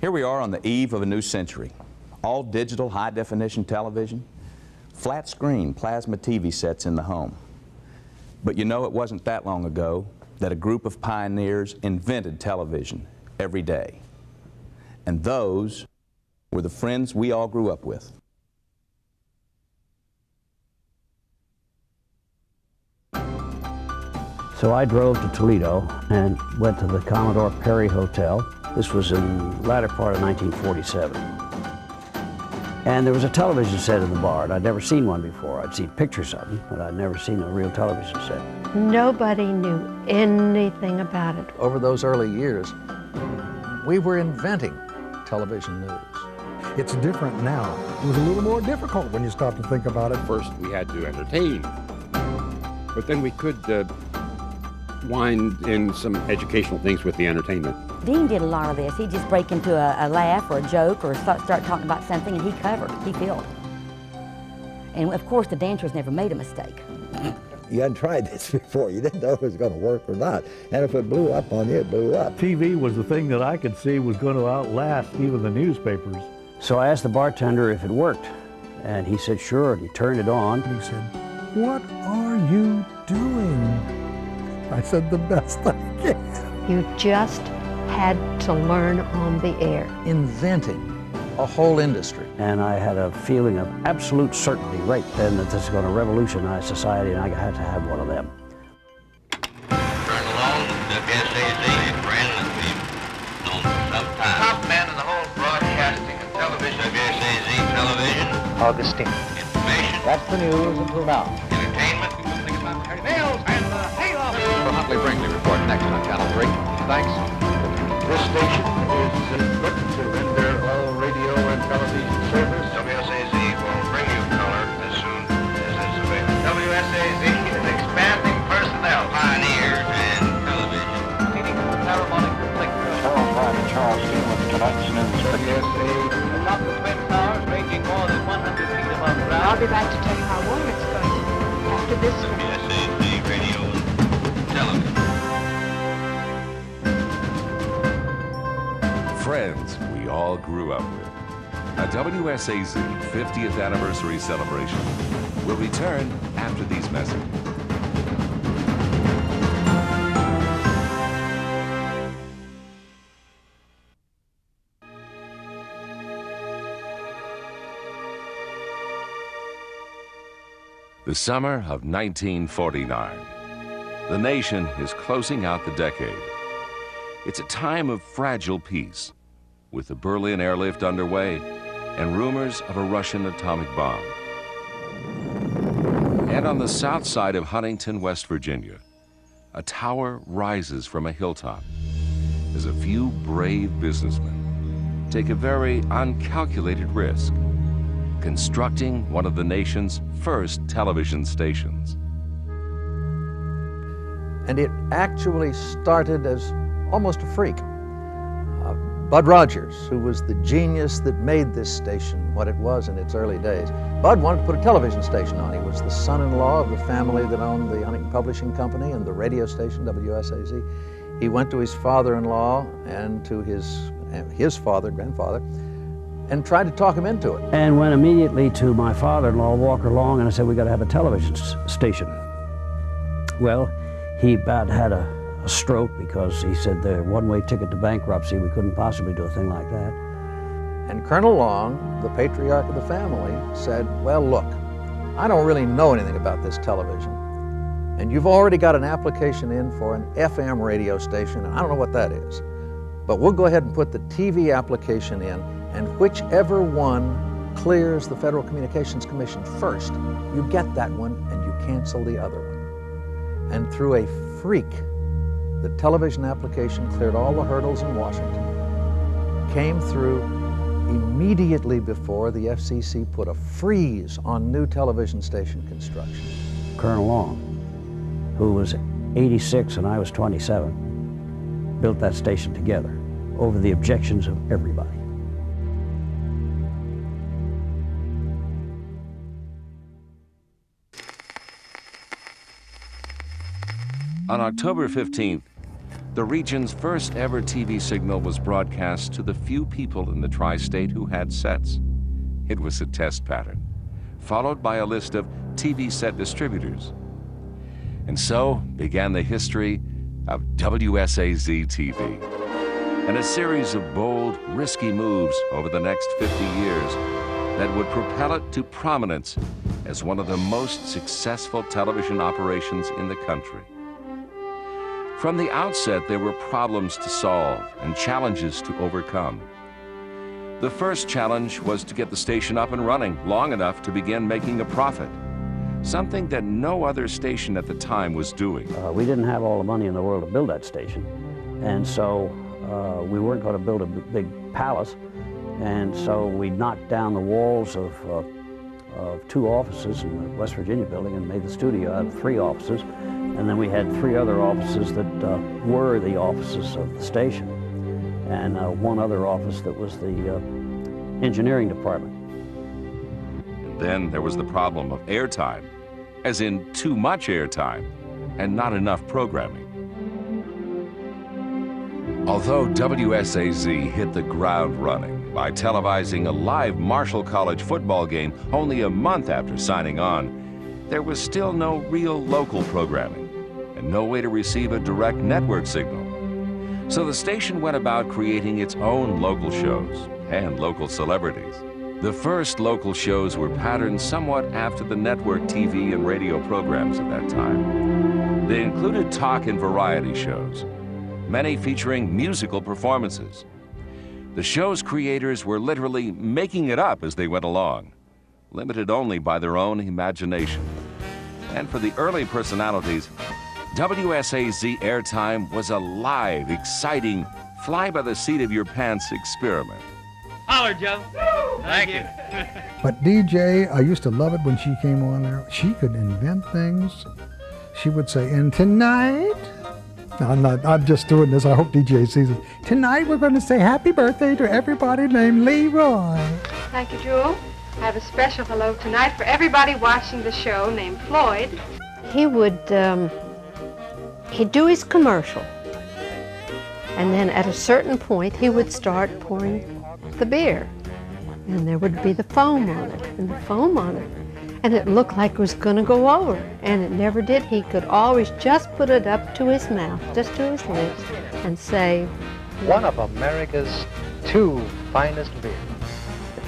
Here we are on the eve of a new century. All digital high-definition television, flat screen plasma TV sets in the home. But you know, it wasn't that long ago that a group of pioneers invented television every day. And those were the friends we all grew up with. So I drove to Toledo and went to the Commodore Perry Hotel. This was in the latter part of 1947. And there was a television set in the bar, and I'd never seen one before. I'd seen pictures of them, but I'd never seen a real television set. Nobody knew anything about it. Over those early years, we were inventing television news. It's different now. It was a little more difficult when you stop to think about it. First, we had to entertain, but then we could wind in some educational things with the entertainment. Dean did a lot of this. He'd just break into a laugh or a joke or start talking about something, and he covered, he filled. And of course, the dancers never made a mistake. You hadn't tried this before. You didn't know if it was going to work or not. And if it blew up on you, it blew up. TV was the thing that I could see was going to outlast even the newspapers. So I asked the bartender if it worked, and he said sure, and he turned it on. He said, "What are you doing?" I said, "The best I can." You just had to learn on the air. Inventing a whole industry. And I had a feeling of absolute certainty right then that this is going to revolutionize society, and I had to have one of them. Colonel Long, WSAZ, a friend that we've known for some time. Top man in the whole broadcasting and television. WSAZ television. Augustine. Information. That's the news until now. Entertainment. Something about Harry Mills and the hay office. Huntley Brinkley reporting next on Channel 3. Thanks. This station is equipped to render all radio and television service. WSAZ will bring you color as soon as it's available. WSAZ is expanding personnel. Pioneers and television. Leading to the paramount conflict. Charles Ryan and Charles Dean with tonight's news. WSAZ. Atop the Twin Towers, ranging more than 100 feet above ground. I'll be back to tell you how warm it's going to be after this one. WSAZ radio and television. Friends we all grew up with. A WSAZ 50th anniversary celebration will return after these messages. The summer of 1949. The nation is closing out the decade. It's a time of fragile peace, with the Berlin airlift underway and rumors of a Russian atomic bomb. And on the south side of Huntington, West Virginia, a tower rises from a hilltop as a few brave businessmen take a very uncalculated risk, constructing one of the nation's first television stations. And it actually started as almost a freak. Bud Rogers, who was the genius that made this station what it was in its early days. Bud wanted to put a television station on. He was the son-in-law of the family that owned the Huntington Publishing Company and the radio station, WSAZ. He went to his father-in-law and to his grandfather, and tried to talk him into it. And went immediately to my father-in-law, Walker Long, and I said, "We got to have a television station." Well, he about had a stroke because he said the one-way ticket to bankruptcy, we couldn't possibly do a thing like that. And Colonel Long, the patriarch of the family, said, "Well, look, I don't really know anything about this television, and you've already got an application in for an FM radio station, and I don't know what that is, but we'll go ahead and put the TV application in, and whichever one clears the Federal Communications Commission first, you get that one and you cancel the other one." And through a freak, the television application cleared all the hurdles in Washington, came through immediately before the FCC put a freeze on new television station construction. Colonel Long, who was 86 and I was 27, built that station together over the objections of everybody. On October 15th, the region's first ever TV signal was broadcast to the few people in the tri-state who had sets. It was a test pattern, followed by a list of TV set distributors. And so began the history of WSAZ TV, and a series of bold, risky moves over the next 50 years that would propel it to prominence as one of the most successful television operations in the country. From the outset, there were problems to solve and challenges to overcome. The first challenge was to get the station up and running long enough to begin making a profit, something that no other station at the time was doing. We didn't have all the money in the world to build that station, and so we weren't going to build a big palace, and so we knocked down the walls of 2 offices in the West Virginia building and made the studio out of 3 offices, and then we had 3 other offices that were the offices of the station, and 1 other office that was the engineering department. And then there was the problem of airtime, as in too much airtime and not enough programming. Although WSAZ hit the ground running by televising a live Marshall College football game only a month after signing on, there was still no real local programming and no way to receive a direct network signal. So the station went about creating its own local shows and local celebrities. The first local shows were patterned somewhat after the network TV and radio programs at that time. They included talk and variety shows, many featuring musical performances. The show's creators were literally making it up as they went along, limited only by their own imagination. And for the early personalities, WSAZ airtime was a live, exciting, fly-by-the-seat-of-your-pants experiment. Holler, Joe. Thank you. But DJ, I used to love it when she came on there. She could invent things. She would say, and tonight, I'm just doing this, I hope DJ sees it. Tonight we're going to say happy birthday to everybody named Leroy. Thank you, Jewel. I have a special hello tonight for everybody watching the show named Floyd. He would, he'd do his commercial, and then at a certain point he would start pouring the beer, and there would be the foam on it, and the foam on it, and it looked like it was going to go over, and it never did. He could always just put it up to his mouth, just to his lips, and say, one of America's 2 finest beers.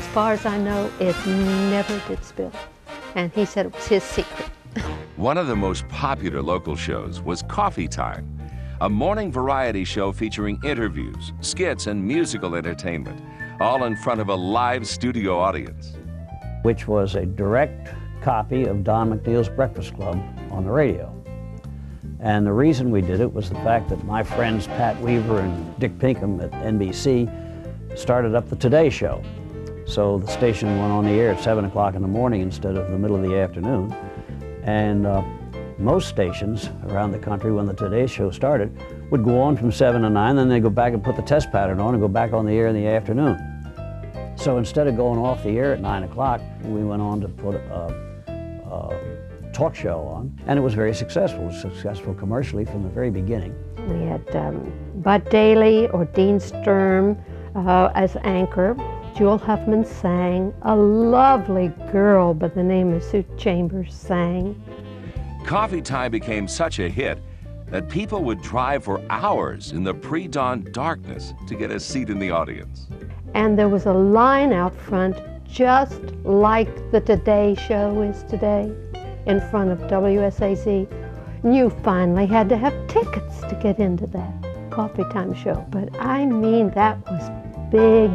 as far as I know, it never did spill. And he said it was his secret. One of the most popular local shows was Coffee Time, a morning variety show featuring interviews, skits, and musical entertainment, all in front of a live studio audience. Which was a direct copy of Don McNeil's Breakfast Club on the radio. And the reason we did it was the fact that my friends Pat Weaver and Dick Pinkham at NBC started up the Today Show. So the station went on the air at 7 o'clock in the morning instead of the middle of the afternoon. And most stations around the country, when the Today Show started, would go on from 7 to 9, then they'd go back and put the test pattern on and go back on the air in the afternoon. So instead of going off the air at 9 o'clock, we went on to put a talk show on, and it was very successful. It was successful commercially from the very beginning. We had Bud Daly or Dean Sturm as anchor. Jewel Huffman sang. A lovely girl by the name of Sue Chambers sang. Coffee Time became such a hit that people would drive for hours in the pre-dawn darkness to get a seat in the audience. And there was a line out front, just like the Today Show is today, in front of WSAZ. And you finally had to have tickets to get into that Coffee Time show. But I mean, that was big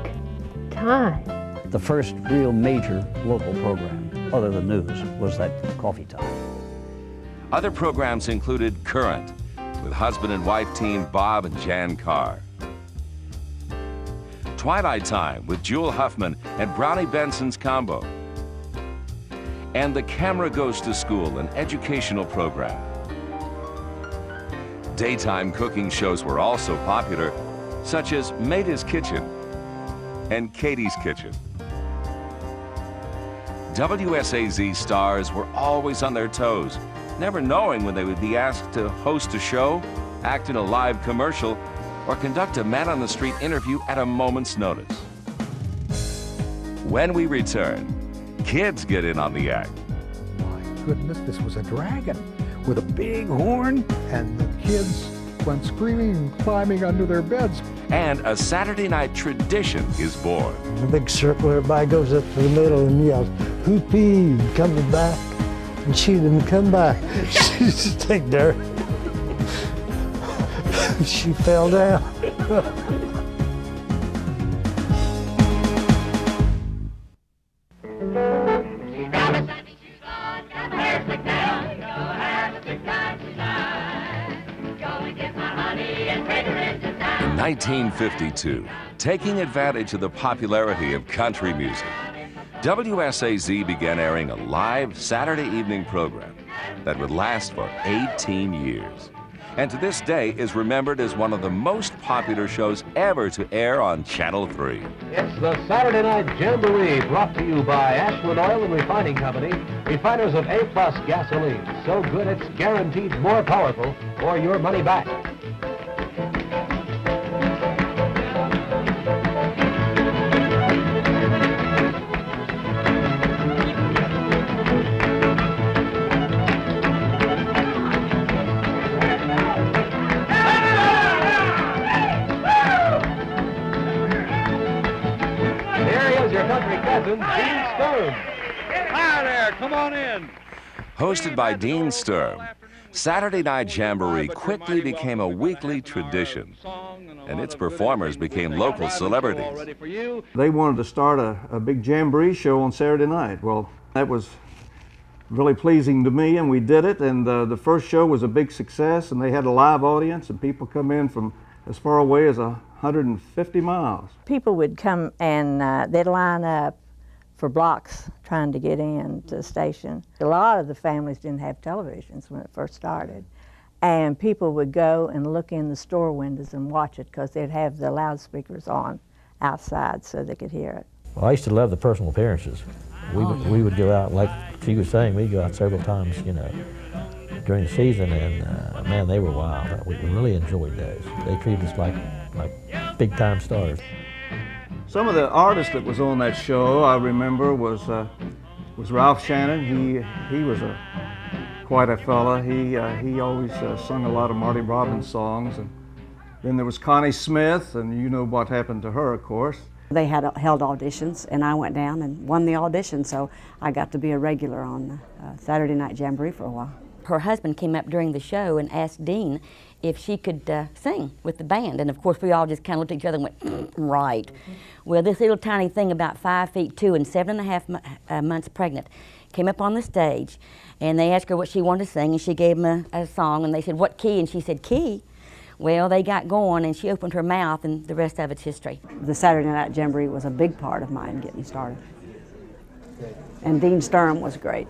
time. The first real major local program, other than news, was that Coffee Time. Other programs included Current, with husband and wife team Bob and Jan Carr. Twilight Time with Jewel Huffman and Brownie Benson's combo. And The Camera Goes to School, an educational program. Daytime cooking shows were also popular, such as Maida's Kitchen and Katie's Kitchen. WSAZ stars were always on their toes, never knowing when they would be asked to host a show act in a live commercial, or conduct a man-on-the-street interview at a moment's notice. When we return, kids get in on the act. My goodness, this was a dragon with a big horn, and the kids went screaming and climbing under their beds. And a Saturday night tradition is born. In a big circle, everybody goes up to the middle and yells, "Whoopee, coming back." And she didn't come back. She just stayed there. She fell down. In 1952, taking advantage of the popularity of country music, WSAZ began airing a live Saturday evening program that would last for 18 years, and to this day is remembered as one of the most popular shows ever to air on Channel 3. It's the Saturday Night Jamboree, brought to you by Ashland Oil and Refining Company, refiners of A-plus gasoline. So good it's guaranteed more powerful or your money back. Hi there, come on in. Hosted by Dean Sturm, Saturday Night Jamboree quickly became a weekly tradition, and its performers became local celebrities. They wanted to start a big jamboree show on Saturday night. Well, that was really pleasing to me, and we did it, and the first show was a big success, and they had a live audience, and people come in from as far away as 150 miles. People would come and they'd line up for blocks trying to get in to the station. A lot of the families didn't have televisions when it first started, and people would go and look in the store windows and watch it because they'd have the loudspeakers on outside so they could hear it. Well, I used to love the personal appearances. We would go out, like she was saying, we'd go out several times, you know, during the season, and man, they were wild. We really enjoyed those. They treated us like big-time stars. Some of the artists that was on that show, I remember, was Ralph Shannon. He was quite a fella. He always sung a lot of Marty Robbins songs. And then there was Connie Smith, and you know what happened to her, of course. They had held auditions, and I went down and won the audition, so I got to be a regular on Saturday Night Jamboree for a while. Her husband came up during the show and asked Dean if she could sing with the band, and of course we all just kind of looked at each other and went, right. Well, this little tiny thing about 5'2" and 7.5 months pregnant came up on the stage, and they asked her what she wanted to sing, and she gave them a song, and they said, "What key?" And she said, "Key." Well, they got going, and she opened her mouth, and the rest of it's history. The Saturday Night Jamboree was a big part of mine getting started. And Dean Sturm was great.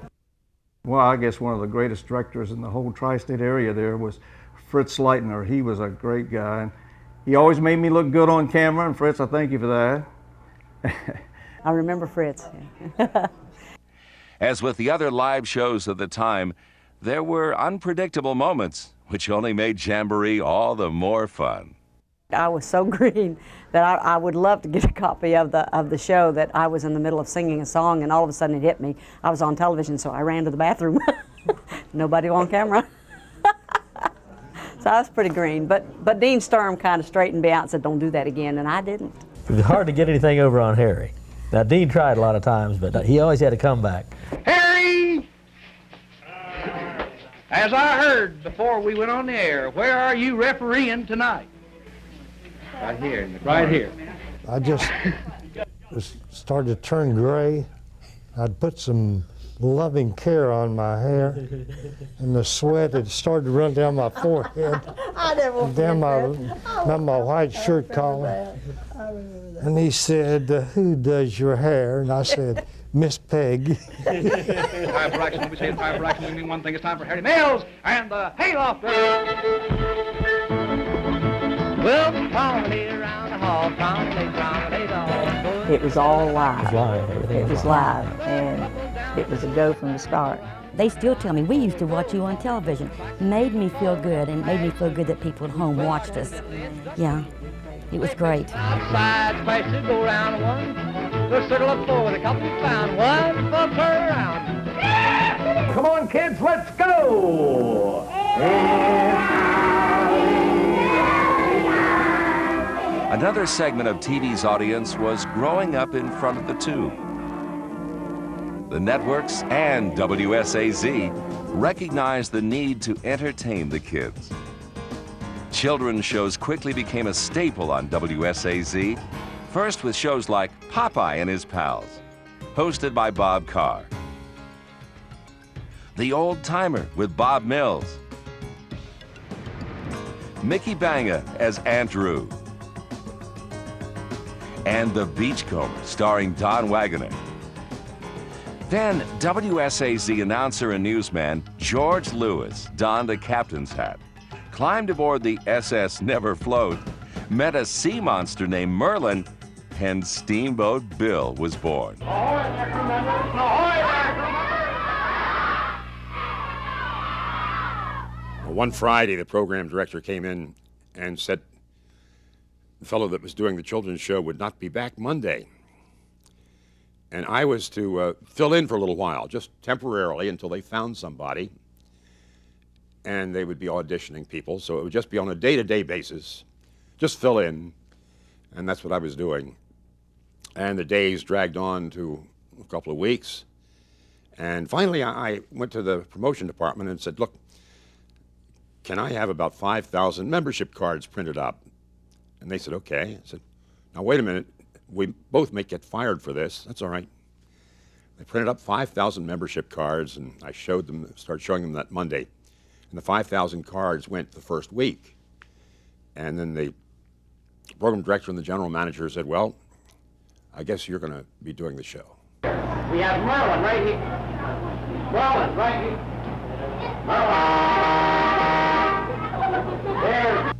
Well, I guess one of the greatest directors in the whole tri-state area there was Fritz Leitner. He was a great guy. And he always made me look good on camera, and Fritz, I thank you for that. I remember Fritz. As with the other live shows of the time, there were unpredictable moments, which only made Jamboree all the more fun. I was so green that I would love to get a copy of the show that I was in the middle of singing a song, and all of a sudden it hit me. I was on television, so I ran to the bathroom. Nobody on camera. So I was pretty green, but Dean Sturm kind of straightened me out and said, "Don't do that again," and I didn't. It was hard to get anything over on Harry. Now, Dean tried a lot of times, but he always had a comeback. Harry! As I heard before we went on the air, where are you refereeing tonight? Right here. Right here. I just started to turn gray. I'd put some loving care on my hair, and the sweat had started to run down my forehead, and down my white shirt collar. And he said, "Who does your hair?" And I said, "Miss Peg." Time for action. When we say time for action, we mean one thing. It's time for Harry Mills and the Hayloft. Well, promenade around the hall, promenade all. It was all live. It was live. It was live, and it was a go from the start. They still tell me, we used to watch you on television. Made me feel good, and made me feel good that people at home watched us. Yeah, it was great. Outside spices go round one. The circle of four with a couple found. One for turn around. Come on, kids, let's go! Another segment of TV's audience was growing up in front of the tube. The networks and WSAZ recognized the need to entertain the kids. Children's shows quickly became a staple on WSAZ, first with shows like Popeye and His Pals, hosted by Bob Carr. The Old Timer with Bob Mills. Mickey Banga as Aunt Drew. And The Beachcomber, starring Don Wagoner. Then WSAZ announcer and newsman George Lewis donned a captain's hat, climbed aboard the SS Never Float, met a sea monster named Merlin, and Steamboat Bill was born. Well, one Friday, the program director came in and said the fellow that was doing the children's show would not be back Monday. And I was to fill in for a little while, just temporarily, until they found somebody. And they would be auditioning people, so it would just be on a day-to-day basis, just fill in. And that's what I was doing. And the days dragged on to a couple of weeks. And finally, I went to the promotion department and said, look, can I have about 5,000 membership cards printed up? And they said, okay. I said, now wait a minute. We both may get fired for this. That's all right. They printed up 5,000 membership cards, and I showed them, started showing them that Monday. And the 5,000 cards went the first week. And then the program director and the general manager said, well, I guess you're going to be doing the show. We have Merlin right here. Merlin right here. Merlin. There.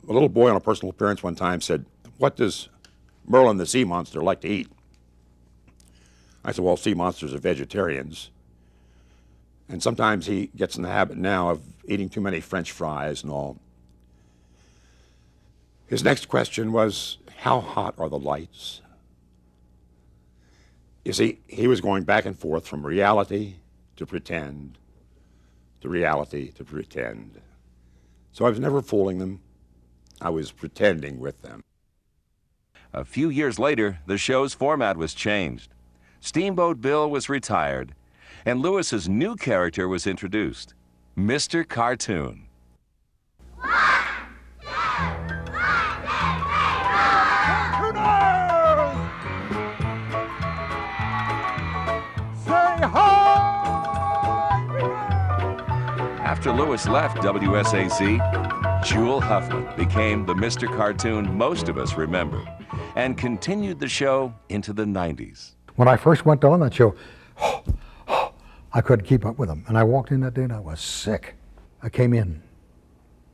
A little boy on a personal appearance one time said, what does Merlin the sea monster like to eat? I said, well, sea monsters are vegetarians. And sometimes he gets in the habit now of eating too many French fries and all. His next question was, how hot are the lights? You see, he was going back and forth from reality to pretend, to reality to pretend. So I was never fooling them. I was pretending with them. A few years later, the show's format was changed. Steamboat Bill was retired, and Lewis's new character was introduced, Mr. Cartoon. After Lewis left WSAZ, Jewel Huffman became the Mr. Cartoon most of us remember, and continued the show into the 90s. When I first went on that show, I couldn't keep up with them. And I walked in that day and I was sick. I came in.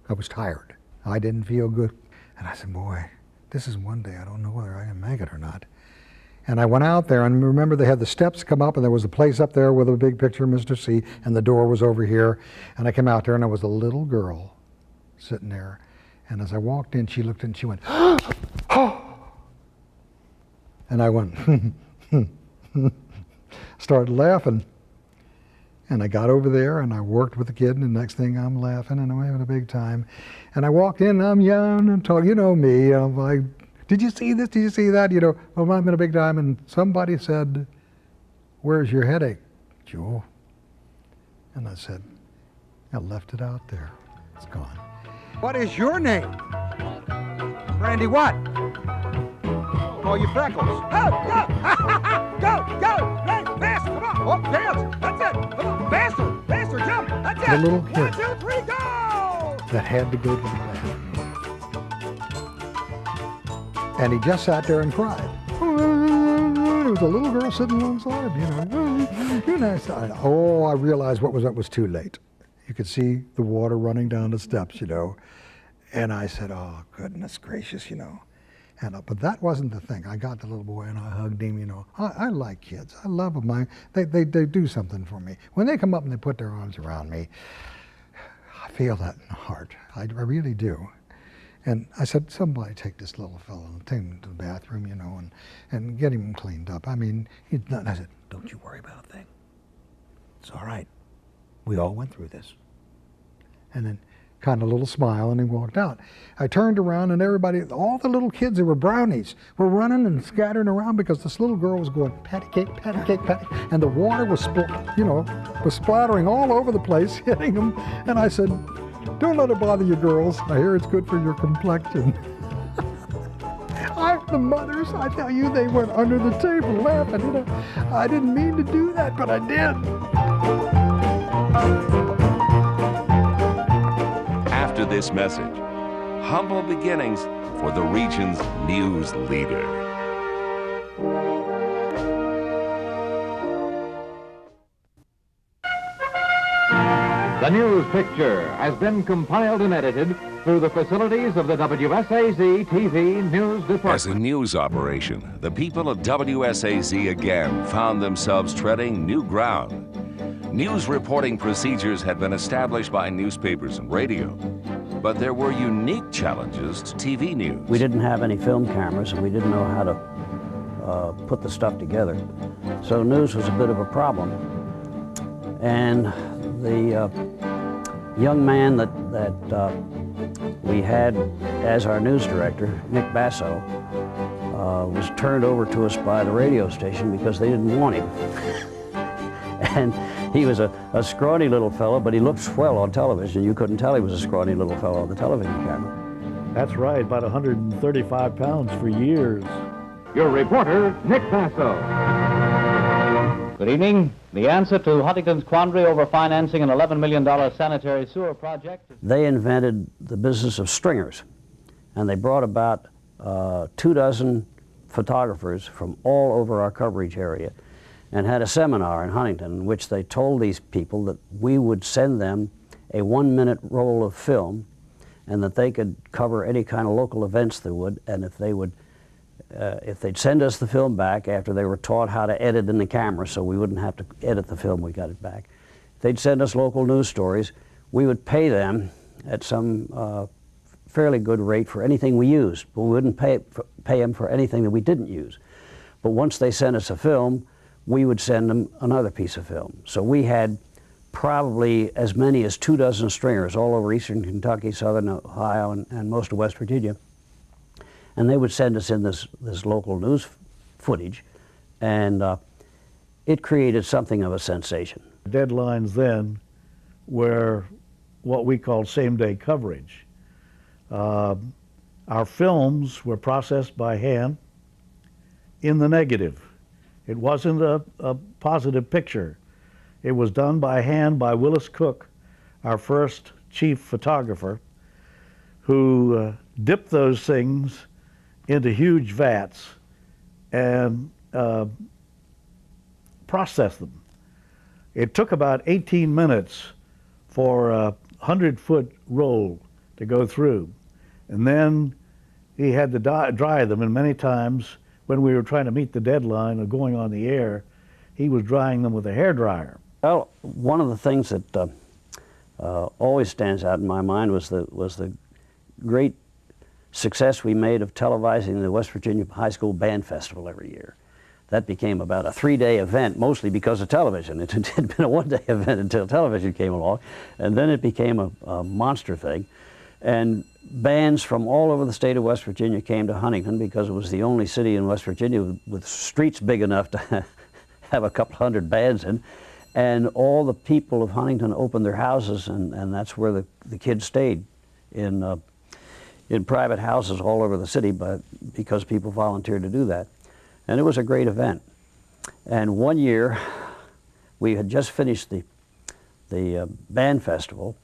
I was tired. I didn't feel good. And I said, boy, this is one day I don't know whether I can make it or not. And I went out there, and remember they had the steps come up, and there was a place up there with a big picture of Mr. C, and the door was over here. And I came out there, and there was a little girl sitting there. And as I walked in, she looked and she went, oh! And I went, started laughing. And I got over there, and I worked with the kid, and the next thing I'm laughing, and I'm having a big time. And I walked in, and I'm yelling and talking, you know me, I'm like, did you see this? Did you see that? You know, well, I'm having a big time. And somebody said, where's your headache, Jewel? And I said, I left it out there. It's gone. What is your name? Randy what? Call you Freckles. Go, go! Go, go! Hey, faster, come on! Oh, dance! That's it! Come on, faster! Faster, jump! That's it! The little kid 1, 2, 3, go! that had to go to the bathroom. And he just sat there and cried. There was a little girl sitting alongside him, you know. Oh, I realized what was too late. You could see the water running down the steps, you know. And I said, oh, goodness gracious, you know. But that wasn't the thing. I got the little boy and I hugged him, you know. I like kids. I love them. They do something for me. When they come up and they put their arms around me, I feel that in the heart. I really do. And I said, somebody take this little fellow and take him to the bathroom, you know, and get him cleaned up. I mean, I said, don't you worry about a thing. It's all right. We all went through this. And then kind of a little smile, and he walked out. I turned around, and everybody, all the little kids that were brownies, were running and scattering around because this little girl was going patty cake, and the water was, was splattering all over the place, hitting them. And I said, don't let it bother you, girls. I hear it's good for your complexion. The mothers, I tell you, they went under the table laughing. You know, I didn't mean to do that, but I did. After this message, humble beginnings for the region's news leader. The news picture has been compiled and edited through the facilities of the WSAZ TV News Department. As a news operation, the people of WSAZ again found themselves treading new ground. News reporting procedures had been established by newspapers and radio, but there were unique challenges to TV news. We didn't have any film cameras, and we didn't know how to put the stuff together. So news was a bit of a problem. And the young man that we had as our news director, Nick Basso, was turned over to us by the radio station because they didn't want him. And he was a scrawny little fellow, but he looked swell on television. You couldn't tell he was a scrawny little fellow on the television camera. That's right, about 135 pounds for years. Your reporter, Nick Basso. Good evening. The answer to Huntington's quandary over financing an $11 million sanitary sewer project. They invented the business of stringers, and they brought about 24 photographers from all over our coverage area and had a seminar in Huntington in which they told these people that we would send them a 1-minute roll of film and that they could cover any kind of local events they would, and if they'd send us the film back after they were taught how to edit in the camera so we wouldn't have to edit the film, we got it back. If they'd send us local news stories, we would pay them at some fairly good rate for anything we used, but we wouldn't pay them for anything that we didn't use. But once they sent us a film, we would send them another piece of film. So we had probably as many as 24 stringers all over eastern Kentucky, southern Ohio, and most of West Virginia. And they would send us in this local news footage, and it created something of a sensation. Deadlines then were what we called same-day coverage. Our films were processed by hand in the negative. It wasn't a positive picture. It was done by hand by Willis Cook, our first chief photographer, who dipped those things into huge vats and processed them. It took about 18 minutes for a 100-foot roll to go through. And then he had to dry them, and many times when we were trying to meet the deadline of going on the air, he was drying them with a hairdryer. Well, one of the things that always stands out in my mind was the great success we made of televising the West Virginia High School Band Festival every year. That became about a 3-day event, mostly because of television. It had been a 1-day event until television came along, and then it became a monster thing. And bands from all over the state of West Virginia came to Huntington because it was the only city in West Virginia with streets big enough to have a couple hundred bands in. And all the people of Huntington opened their houses, and that's where the kids stayed, in private houses all over the city, because people volunteered to do that. And it was a great event. And one year, we had just finished the band festival,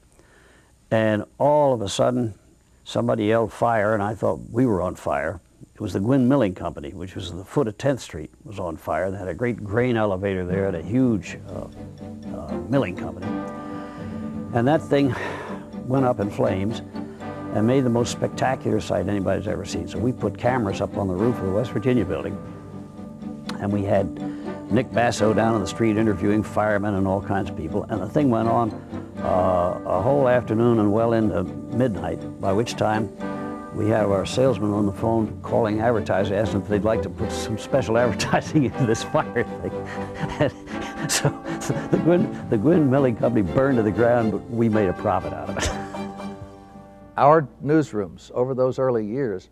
and all of a sudden, somebody yelled fire, and I thought we were on fire. It was the Gwynn Milling Company, which was the foot of 10th Street, was on fire. They had a great grain elevator there and a huge milling company. And that thing went up in flames, and made the most spectacular sight anybody's ever seen. So we put cameras up on the roof of the West Virginia building, and we had Nick Basso down on the street interviewing firemen and all kinds of people, and the thing went on a whole afternoon and well into midnight, by which time we have our salesman on the phone calling advertisers, asking if they'd like to put some special advertising into this fire thing. So the Gwynn Milling Company burned to the ground, but we made a profit out of it. Our newsrooms, over those early years,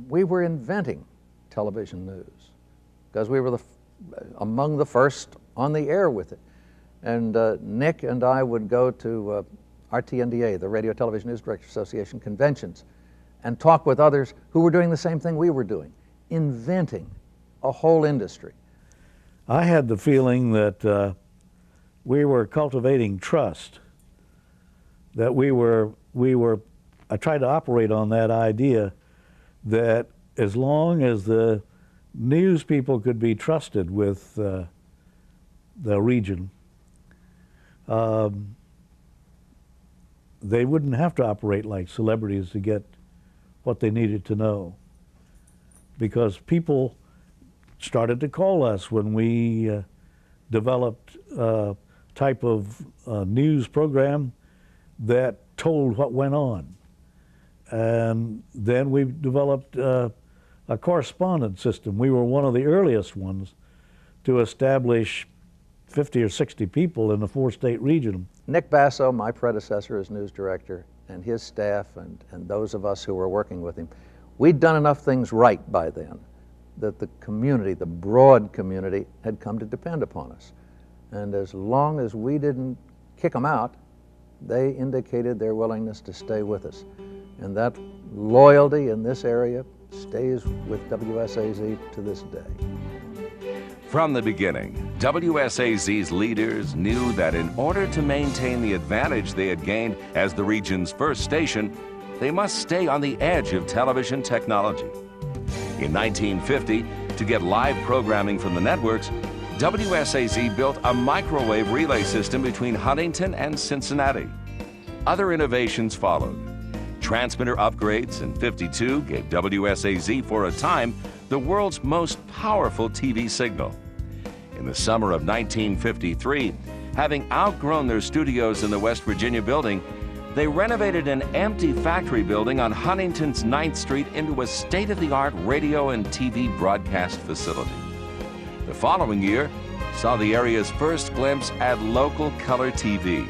we were inventing television news because we were among the first on the air with it. And Nick and I would go to RTNDA, the Radio Television News Directors Association conventions, and talk with others who were doing the same thing we were doing, inventing a whole industry. I had the feeling that we were cultivating trust, that I tried to operate on that idea that as long as the news people could be trusted with the region, they wouldn't have to operate like celebrities to get what they needed to know. Because people started to call us when we developed a type of news program that told what went on. And then we developed a correspondence system. We were one of the earliest ones to establish 50 or 60 people in the 4-state region. Nick Basso, my predecessor as news director, and his staff and those of us who were working with him, we'd done enough things right by then that the community, the broad community, had come to depend upon us. And as long as we didn't kick them out, they indicated their willingness to stay with us. And that loyalty in this area stays with WSAZ to this day. From the beginning, WSAZ's leaders knew that in order to maintain the advantage they had gained as the region's first station, they must stay on the edge of television technology. In 1950, to get live programming from the networks, WSAZ built a microwave relay system between Huntington and Cincinnati. Other innovations followed. Transmitter upgrades in '52 gave WSAZ for a time the world's most powerful TV signal. In the summer of 1953, having outgrown their studios in the West Virginia building, they renovated an empty factory building on Huntington's 9th Street into a state-of-the-art radio and TV broadcast facility. The following year saw the area's first glimpse at local color TV,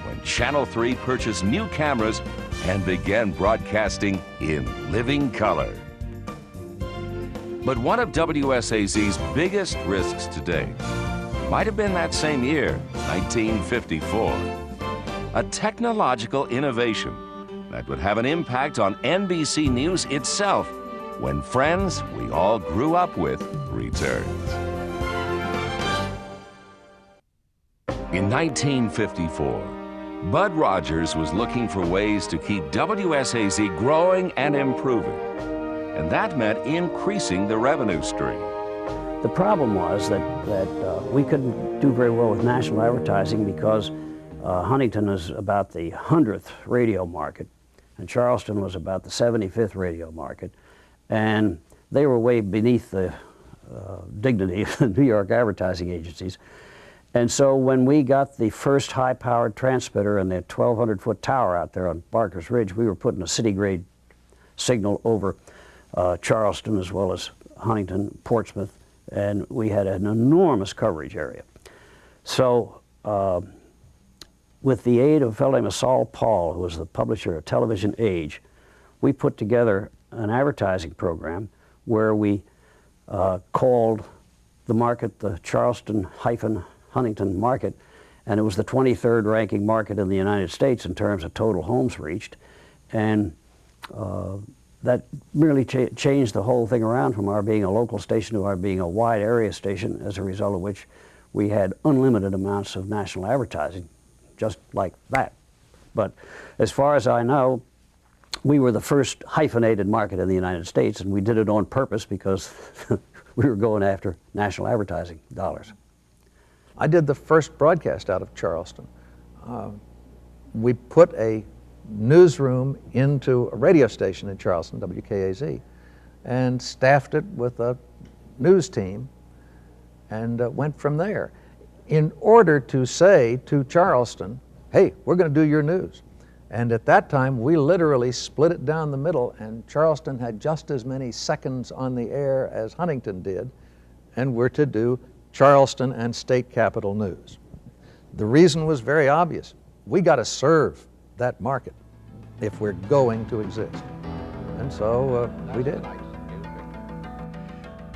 when Channel 3 purchased new cameras and began broadcasting in living color. But one of WSAZ's biggest risks today might have been that same year, 1954. A technological innovation that would have an impact on NBC News itself when Friends we all grew up with returns. In 1954, Bud Rogers was looking for ways to keep WSAZ growing and improving, and that meant increasing the revenue stream. The problem was that we couldn't do very well with national advertising because Huntington was about the 100th radio market, and Charleston was about the 75th radio market, and they were way beneath the dignity of the New York advertising agencies. And so when we got the first high-powered transmitter and the 1,200-foot tower out there on Barker's Ridge, we were putting a city-grade signal over Charleston as well as Huntington, Portsmouth, and we had an enormous coverage area. So with the aid of a fellow named Saul Paul, who was the publisher of Television Age, we put together an advertising program where we called the market the Charleston-Huntington market, and it was the 23rd ranking market in the United States in terms of total homes reached. And that really changed the whole thing around from our being a local station to our being a wide area station, as a result of which we had unlimited amounts of national advertising, just like that. But as far as I know, we were the first hyphenated market in the United States, and we did it on purpose because we were going after national advertising dollars. I did the first broadcast out of Charleston. We put a newsroom into a radio station in Charleston, WKAZ, and staffed it with a news team and went from there in order to say to Charleston, hey, we're going to do your news. And at that time, we literally split it down the middle, and Charleston had just as many seconds on the air as Huntington did, and we're to do Charleston and state capital news. The reason was very obvious. We got to serve that market if we're going to exist. And so we did.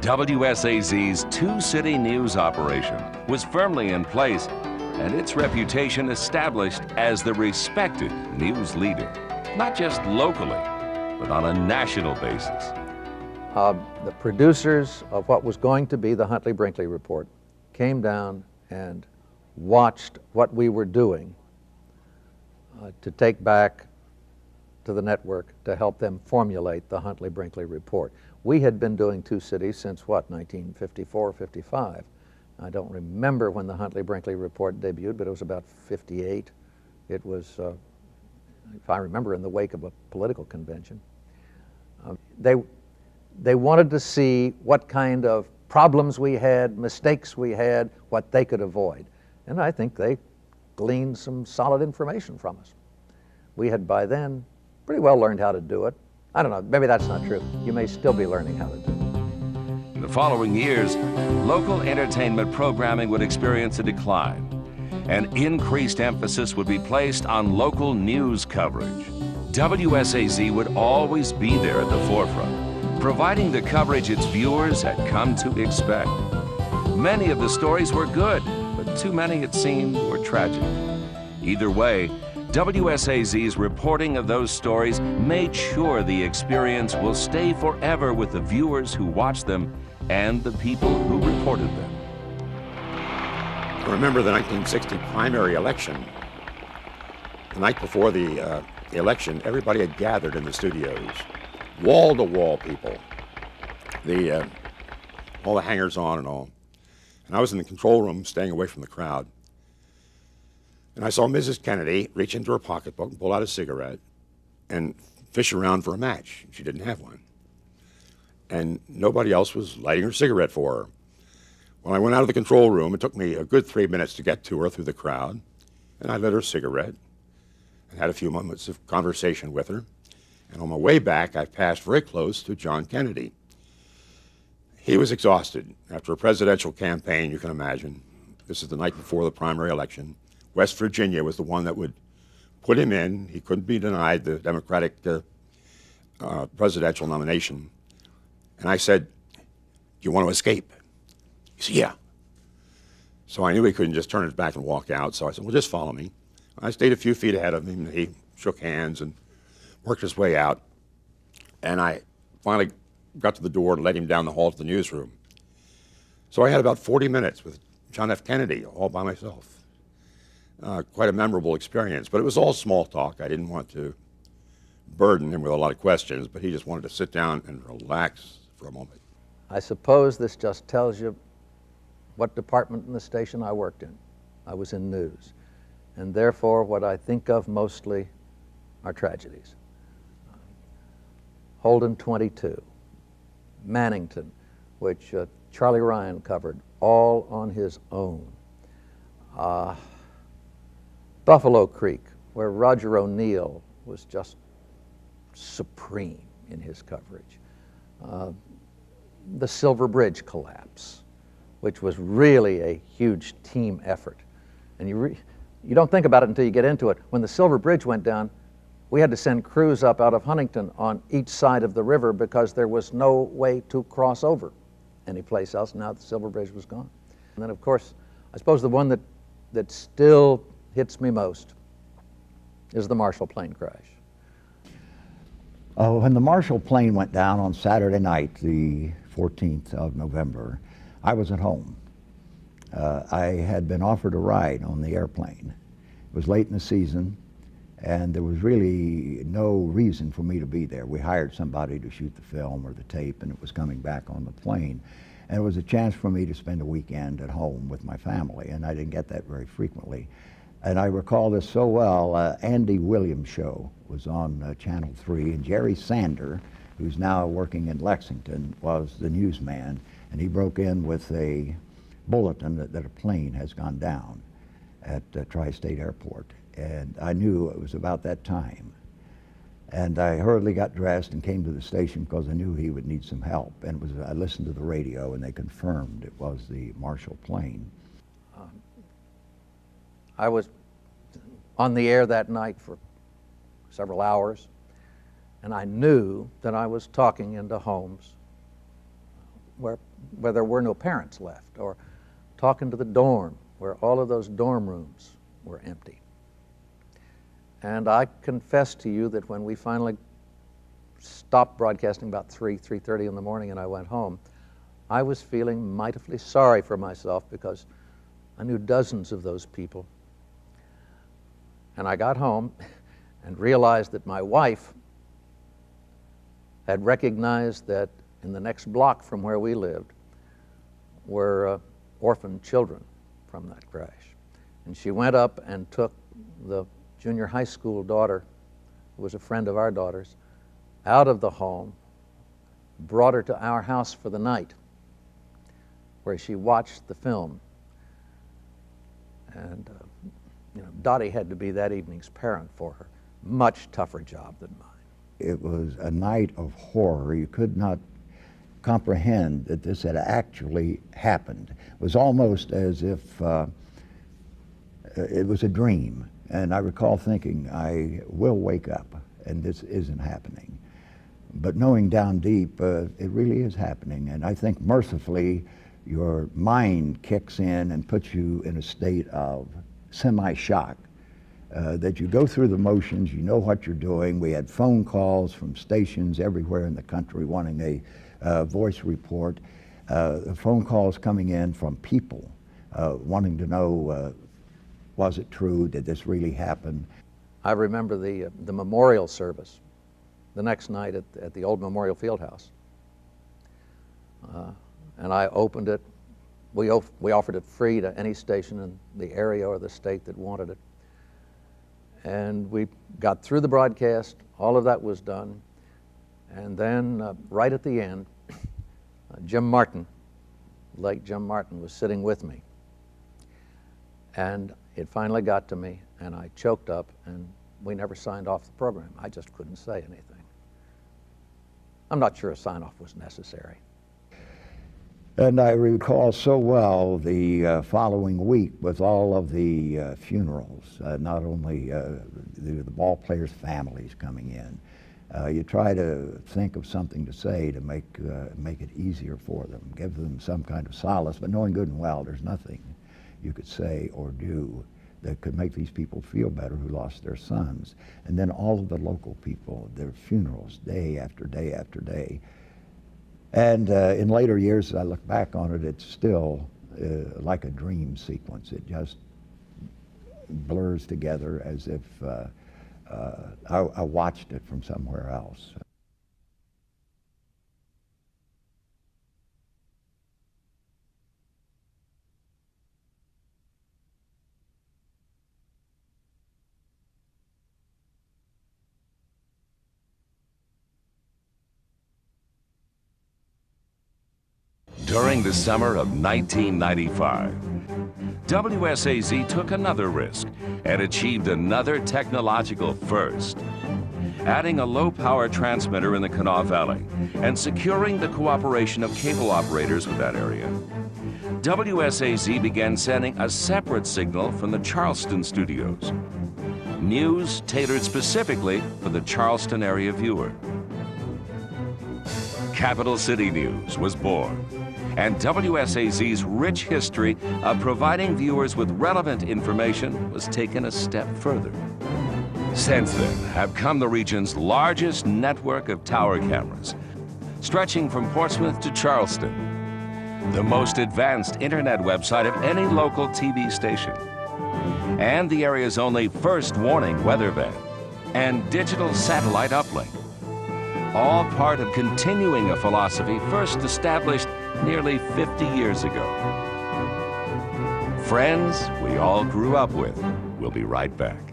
WSAZ's two-city news operation was firmly in place and its reputation established as the respected news leader, not just locally, but on a national basis. The producers of what was going to be the Huntley-Brinkley Report came down and watched what we were doing to take back to the network to help them formulate the Huntley-Brinkley Report. We had been doing two cities since what, 1954, 55. I don't remember when the Huntley-Brinkley Report debuted, but it was about 58. It was, if I remember, in the wake of a political convention. They wanted to see what kind of problems we had, mistakes we had, what they could avoid. And I think they gleaned some solid information from us. We had by then pretty well learned how to do it. I don't know, maybe that's not true. You may still be learning how to do it. In the following years, local entertainment programming would experience a decline, and increased emphasis would be placed on local news coverage. WSAZ would always be there at the forefront, providing the coverage its viewers had come to expect. Many of the stories were good, but too many, it seemed, were tragic. Either way, WSAZ's reporting of those stories made sure the experience will stay forever with the viewers who watched them and the people who reported them. I remember the 1960 primary election. The night before the election, everybody had gathered in the studios, wall-to-wall people, all the hangers-on and all. And I was in the control room staying away from the crowd. And I saw Mrs. Kennedy reach into her pocketbook and pull out a cigarette and fish around for a match. She didn't have one. And nobody else was lighting her cigarette for her. When I went out of the control room, it took me a good 3 minutes to get to her through the crowd. And I lit her cigarette and had a few moments of conversation with her. And on my way back, I passed very close to John Kennedy. He was exhausted after a presidential campaign, you can imagine. This is the night before the primary election. West Virginia was the one that would put him in. He couldn't be denied the Democratic presidential nomination. And I said, "Do you want to escape?" He said, "Yeah." So I knew he couldn't just turn his back and walk out. So I said, "Well, just follow me." I stayed a few feet ahead of him. He shook hands and worked his way out. And I finally got to the door and led him down the hall to the newsroom. So I had about 40 minutes with John F. Kennedy all by myself. Quite a memorable experience, but it was all small talk. I didn't want to burden him with a lot of questions, but he just wanted to sit down and relax for a moment. I suppose this just tells you what department in the station I worked in. I was in news, and therefore what I think of mostly are tragedies. Holden 22, Mannington, which Charlie Ryan covered all on his own. Buffalo Creek, where Roger O'Neill was just supreme in his coverage. The Silver Bridge collapse, which was really a huge team effort. And you don't think about it until you get into it. When the Silver Bridge went down, we had to send crews up out of Huntington on each side of the river because there was no way to cross over anyplace else. Now the Silver Bridge was gone. And then, of course, I suppose the one that still hits me most is the Marshall plane crash. When the Marshall plane went down on Saturday night, the 14th of November, I was at home. I had been offered a ride on the airplane. It was late in the season, and there was really no reason for me to be there. We hired somebody to shoot the film or the tape, and it was coming back on the plane. And it was a chance for me to spend a weekend at home with my family, and I didn't get that very frequently. And I recall this so well. Andy Williams' show was on Channel 3, and Jerry Sander, who's now working in Lexington, was the newsman, and he broke in with a bulletin that a plane has gone down at Tri-State Airport. And I knew it was about that time. And I hurriedly got dressed and came to the station because I knew he would need some help. And I listened to the radio, and they confirmed it was the Marshall plane. I was on the air that night for several hours, and I knew that I was talking into homes where there were no parents left, or talking to the dorm where all of those dorm rooms were empty. And I confess to you that when we finally stopped broadcasting about 3:30 in the morning and I went home, I was feeling mightily sorry for myself because I knew dozens of those people. And I got home and realized that my wife had recognized that in the next block from where we lived were orphaned children from that crash. And she went up and took the junior high school daughter, who was a friend of our daughter's, out of the home, brought her to our house for the night, where she watched the film. And you know, Dottie had to be that evening's parent for her. Much tougher job than mine. It was a night of horror. You could not comprehend that this had actually happened. It was almost as if it was a dream. And I recall thinking, I will wake up, and this isn't happening. But knowing down deep, it really is happening. And I think mercifully, your mind kicks in and puts you in a state of semi-shock, that you go through the motions, you know what you're doing. We had phone calls from stations everywhere in the country wanting a voice report, phone calls coming in from people wanting to know, was it true? Did this really happen? I remember the memorial service the next night at the old Memorial Fieldhouse. And I opened it. We offered it free to any station in the area or the state that wanted it. And we got through the broadcast. All of that was done. And then right at the end, Jim Martin, late Jim Martin, was sitting with me. And it finally got to me, and I choked up, and we never signed off the program. I just couldn't say anything. I'm not sure a sign-off was necessary. And I recall so well the following week with all of the funerals, not only the ball players' families coming in. You try to think of something to say to make it easier for them, give them some kind of solace, but knowing good and well there's nothing you could say or do that could make these people feel better who lost their sons. And then all of the local people, their funerals, day after day after day. And in later years, as I look back on it, it's still like a dream sequence. It just blurs together as if I watched it from somewhere else. During the summer of 1995, WSAZ took another risk and achieved another technological first, adding a low-power transmitter in the Kanawha Valley and securing the cooperation of cable operators with that area. WSAZ began sending a separate signal from the Charleston studios. News tailored specifically for the Charleston area viewer. Capital City News was born, and WSAZ's rich history of providing viewers with relevant information was taken a step further. Since then have come the region's largest network of tower cameras, stretching from Portsmouth to Charleston, the most advanced internet website of any local TV station, and the area's only first warning weather van, and digital satellite uplink. All part of continuing a philosophy first established nearly 50 years ago. Friends we all grew up with. We'll be right back.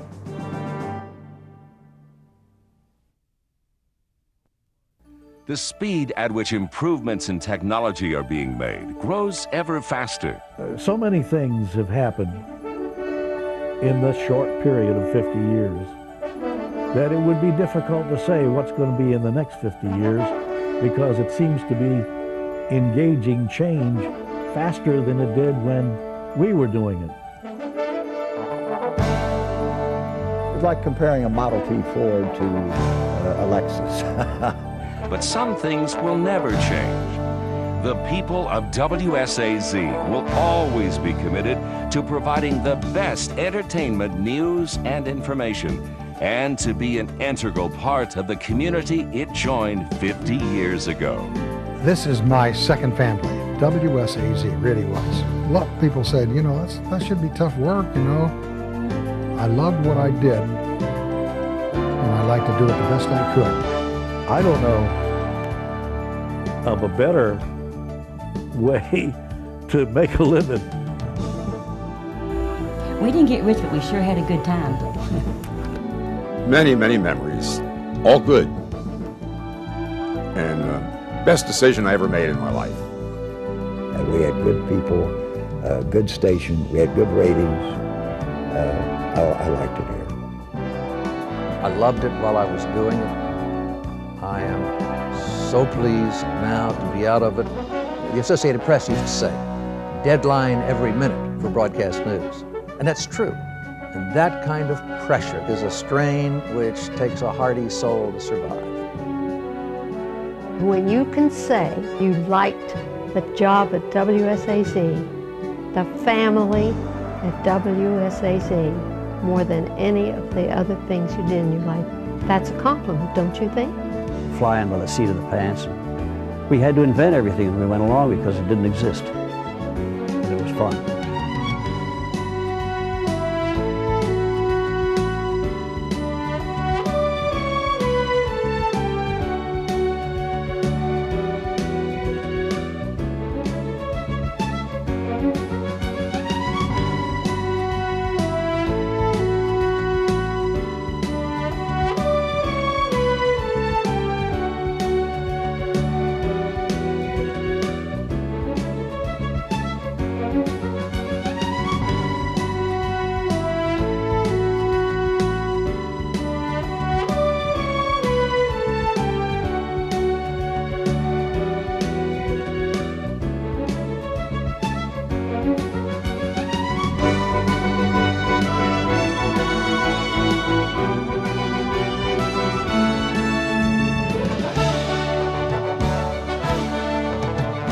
The speed at which improvements in technology are being made grows ever faster. So many things have happened in this short period of 50 years that it would be difficult to say what's going to be in the next 50 years, because it seems to be engaging change faster than it did when we were doing it. It's like comparing a Model T Ford to a Lexus. But some things will never change. The people of WSAZ will always be committed to providing the best entertainment, news, and information, and to be an integral part of the community it joined 50 years ago. This is my second family. WSAZ really was. A lot of people said, you know, that should be tough work, you know. I loved what I did, and I like to do it the best I could. I don't know of a better way to make a living. We didn't get rich, but we sure had a good time. Many, many memories, all good. And best decision I ever made in my life. And we had good people, good station, we had good ratings. I liked it here. I loved it while I was doing it. I am so pleased now to be out of it. The Associated Press used to say, deadline every minute for broadcast news. And that's true. And that kind of pressure is a strain which takes a hardy soul to survive. When you can say you liked the job at WSAZ, the family at WSAZ, more than any of the other things you did in your life, that's a compliment, don't you think? Flying by the seat of the pants. We had to invent everything as we went along because it didn't exist. But it was fun.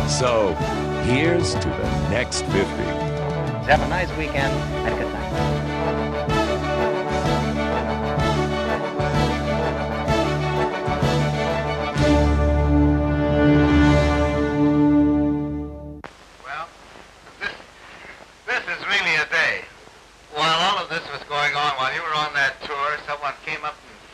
So, here's to the next 50. Have a nice weekend and good night. Well, this is really a day. While all of this was going on, while you were on that tour, someone came up and